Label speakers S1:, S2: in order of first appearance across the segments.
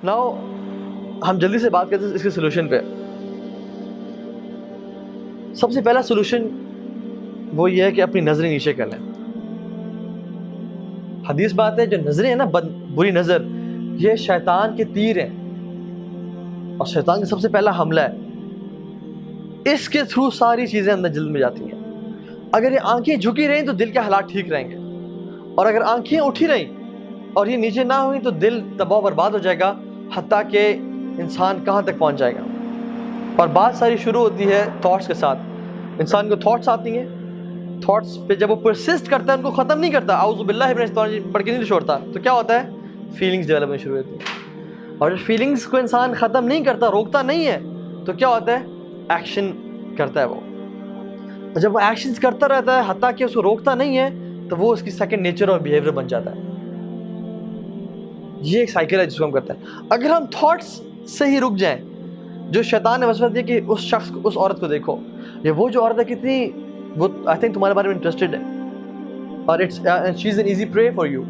S1: Now ہم جلدی سے بات کرتے ہیں اس کے سلوشن پہ. سب سے پہلا سلوشن وہ یہ ہے کہ اپنی نظریں نیچے کر لیں. حدیث بات ہے جو نظریں ہیں نا بری نظر یہ شیطان کے تیر ہیں اور شیطان کا سب سے پہلا حملہ ہے. اس کے تھرو ساری چیزیں اندر جلد میں جاتی ہیں. اگر یہ آنکھیں جھکی رہیں تو دل کے حالات ٹھیک رہیں گے, اور اگر آنکھیں اٹھی رہیں اور یہ نیچے نہ ہوئیں تو دل تباہ برباد ہو جائے گا, حتیٰ کہ انسان کہاں تک پہنچ جائے گا. اور بات ساری شروع ہوتی ہے تھاٹس کے ساتھ. انسان کو تھاٹس آتی ہیں, تھاٹس پہ جب وہ پرسسٹ کرتا ہے ان کو ختم نہیں کرتا, اعوذ باللہ من الشیطان الرجیم پڑھ کے نہیں چھوڑتا, تو کیا ہوتا ہے فیلنگز ڈیولپ ہونا شروع ہوتی ہیں. اور جب فیلنگز کو انسان ختم نہیں کرتا, روکتا نہیں ہے, تو کیا ہوتا ہے ایکشن کرتا ہے وہ. اور جب وہ ایکشنز کرتا رہتا ہے حتیٰ کہ اس کو روکتا نہیں ہے, تو وہ اس کی سیکنڈ نیچر اور بیہیویئر بن جاتا ہے. یہ ایک سائیکل ہے جس کو ہم کرتے ہیں. اگر ہم تھاٹس سے ہی رک جائیں, جو شیطان نے وسوسہ دیا کہ اس شخص کو, اس عورت کو دیکھو, یہ وہ جو عورت ہے کتنی وہ آئی تھنک تمہارے بارے میں انٹرسٹڈ ہے اور she is an easy prey for you,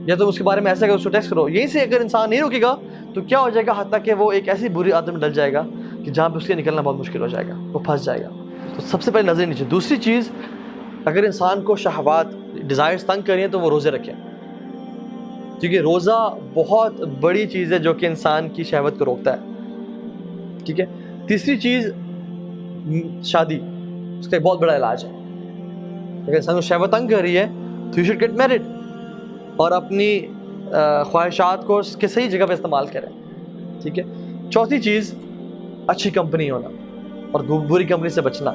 S1: یا تم اس کے بارے میں ایسا کہ اس کو ٹیکسٹ کرو. یہیں سے اگر انسان نہیں رکے گا تو کیا ہو جائے گا, حتیٰ کہ وہ ایک ایسی بری عادت میں ڈل جائے گا کہ جہاں پہ اس کے نکلنا بہت مشکل ہو جائے گا, وہ پھنس جائے گا. تو سب سے پہلے نظر نیچے. دوسری چیز, اگر انسان کو شہوات ڈیزائرز تنگ کر رہی ہیں تو وہ روزے رکھیں, کیونکہ روزہ بہت بڑی چیز ہے جو کہ انسان کی شہوت کو روکتا ہے. ٹھیک ہے. تیسری چیز شادی, اس کا ایک بہت بڑا علاج ہے. اگر انسان کو شہوت تنگ کر رہی ہے تو یو شوڈ گیٹ میرڈ, اور اپنی خواہشات کو اس کے صحیح جگہ پہ استعمال کریں. ٹھیک ہے. چوتھی چیز, اچھی کمپنی ہونا اور بری کمپنی سے بچنا.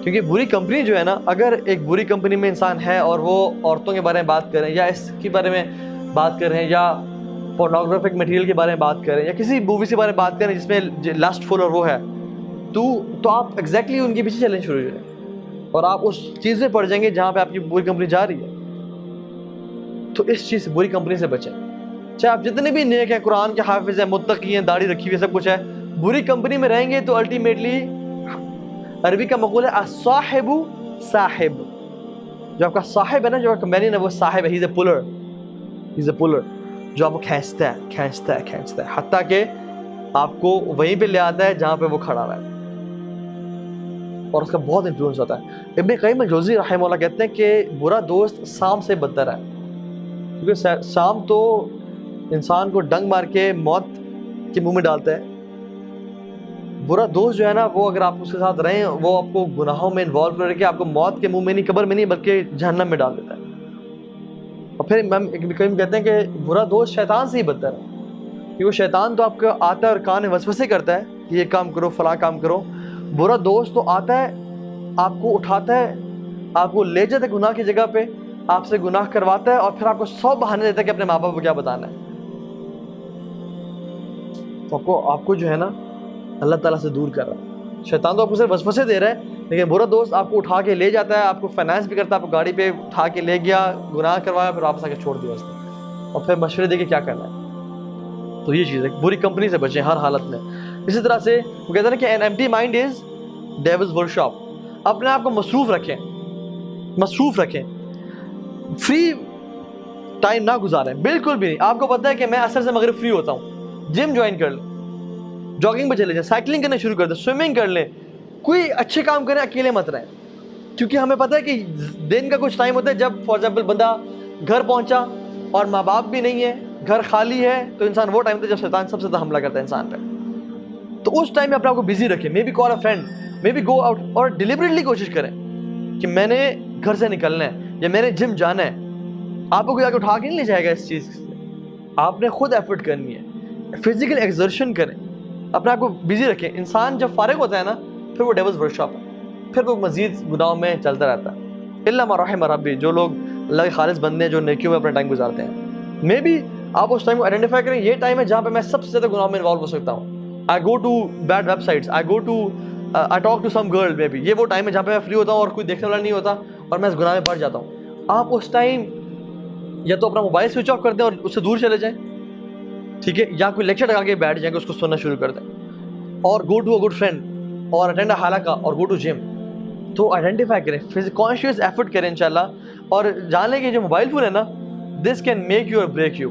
S1: کیونکہ بری کمپنی جو ہے نا, اگر ایک بری کمپنی میں انسان ہے اور وہ عورتوں کے بارے میں بات کر رہے ہیں, یا اس کے بارے میں بات کر رہے ہیں, یا پورنوگرافک مٹیریل کے بارے میں بات کریں, یا کسی مووی کے بارے میں بات کریں جس میں لسٹ فل اور وہ ہے, تو آپ ایگزیکٹلی ان کے پیچھے چلنے شروع ہو جائیں اور آپ اس چیز میں پڑ جائیں گے جہاں پہ آپ کی بری کمپنی جا رہی ہے. تو اس چیز سے, بری کمپنی سے بچیں. چاہے آپ جتنے بھی نیک ہیں, قرآن کے حافظ ہیں, متقی ہیں, داڑھی رکھی ہوئی ہے, سب کچھ ہے, بری کمپنی میں رہیں گے تو الٹیمیٹلی, عربی کا مقول ہے الصاحب صاحب, جو آپ کا صاحب ہے نا, جو آپ کا کمپینین ہے, وہ صاحب ہے. ہی از اے پولر, جو آپ کو کھینچتا ہے حتیٰ کہ آپ کو وہیں پہ لے آتا ہے جہاں پہ وہ کھڑا ہوا ہے, اور اس کا بہت انفلوئنس ہوتا ہے. ابن قیم الجوزی رحمہ اللہ کہتے ہیں کہ برا دوست سام سے بدتر ہے, کیونکہ سام تو انسان کو ڈنگ مار کے موت کے منہ میں ڈالتا ہے. برا دوست جو ہے نا, وہ اگر آپ اس کے ساتھ رہیں, وہ آپ کو گناہوں میں انوالو کر کے آپ کو موت کے منہ میں نہیں, قبر میں نہیں, بلکہ جہنم میں ڈال دیتا ہے. اور پھر امام ابن قیم کہتے ہیں کہ برا دوست شیطان سے ہی بدتر ہے, کیونکہ وہ شیطان تو آپ کو آتا ہے اور کان میں وسوسے کرتا ہے کہ یہ کام کرو, فلاں کام کرو. برا دوست تو آتا ہے, آپ کو اٹھاتا ہے, آپ کو لے جاتا ہے گناہ کی جگہ پہ, آپ سے گناہ کرواتا ہے, اور پھر آپ کو 100 بہانے دیتا ہے کہ اپنے ماں باپ کو کیا بتانا ہے. تو آپ کو جو ہے نا اللہ تعالیٰ سے دور کر رہا ہے. شیطان تو آپ کو صرف وسوسے دے رہا ہے, لیکن برا دوست آپ کو اٹھا کے لے جاتا ہے, آپ کو فائنانس بھی کرتا ہے, آپ کو گاڑی پہ اٹھا کے لے گیا, گناہ کروایا, پھر واپس آ کے چھوڑ دیا اس نے, اور پھر مشورے دے کے کیا کرنا ہے. تو یہ چیز ہے, بری کمپنی سے بچیں ہر حالت میں. اسی طرح سے وہ کہتے ہیں کہ an empty mind is devil's workshop. اپنے آپ کو مصروف رکھیں, فری ٹائم نہ گزاریں, بالکل بھی نہیں. آپ کو پتہ ہے کہ میں اثر سے مغرب فری ہوتا ہوں, جم جوائن کر لیں, جاگنگ پہ چلے جائیں, سائیکلنگ کرنا شروع کر دیں, سوئمنگ کر لیں, کوئی اچھے کام کریں, اکیلے مت رہیں. کیونکہ ہمیں پتہ ہے کہ دن کا کچھ ٹائم ہوتا ہے جب فار ایگزامپل بندہ گھر پہنچا اور ماں باپ بھی نہیں ہے, گھر خالی ہے, تو انسان وہ ٹائم ہوتا ہے جب شیطان سب سے زیادہ حملہ کرتا ہے انسان پہ. تو اس ٹائم میں اپنے آپ کو بزی رکھیں, maybe call a friend, maybe go out, اور ڈیلیبریٹلی کوشش کریں کہ میں نے گھر سے نکلنا ہے یا میں نے جم جانا ہے. آپ کو کوئی آگے اٹھا کے نہیں لے جائے گا اس چیز سے, آپ نے خود ایفرٹ کرنی ہے. فزیکل ایکزرشن کریں, اپنے آپ کو بزی رکھیں. انسان جب فارغ ہوتا ہے نا, پھر وہ ڈیولز ورکشاپ ہے, پھر وہ مزید گناہوں میں چلتا رہتا ہے. الا ما رحم ربی, جو لوگ اللہ کے خالص بندے ہیں, جو نیکیوں میں اپنا ٹائم گزارتے ہیں. مے بی آپ اس ٹائم کو آئیڈینٹیفائی کریں, یہ ٹائم ہے جہاں پہ میں سب سے زیادہ گناہوں میں انوالو ہو سکتا ہوں. I go to bad websites, I talk to some girl, maybe یہ وہ ٹائم ہے جہاں پہ میں فری ہوتا ہوں اور کوئی دیکھنے والا نہیں ہوتا, اور میں اس گناہ میں پڑ جاتا ہوں. آپ اس ٹائم یا تو اپنا موبائل سوئچ آف کر دیں اور اس سے دور چلے جائیں, ٹھیک ہے, یا کوئی لیکچر لگا کے بیٹھ جائیں گے, اس کو سننا شروع کر دیں, اور go to a good friend, اور اٹینڈ اے حلقہ, اور گو ٹو جم. تو آئیڈینٹیفائی کریں, کانشیس ایفرٹ کریں انشاءاللہ, اور جان لیں کہ جو موبائل فون ہے نا, دس کین میک یو اور break you.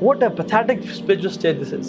S1: What a pathetic spiritual state this is.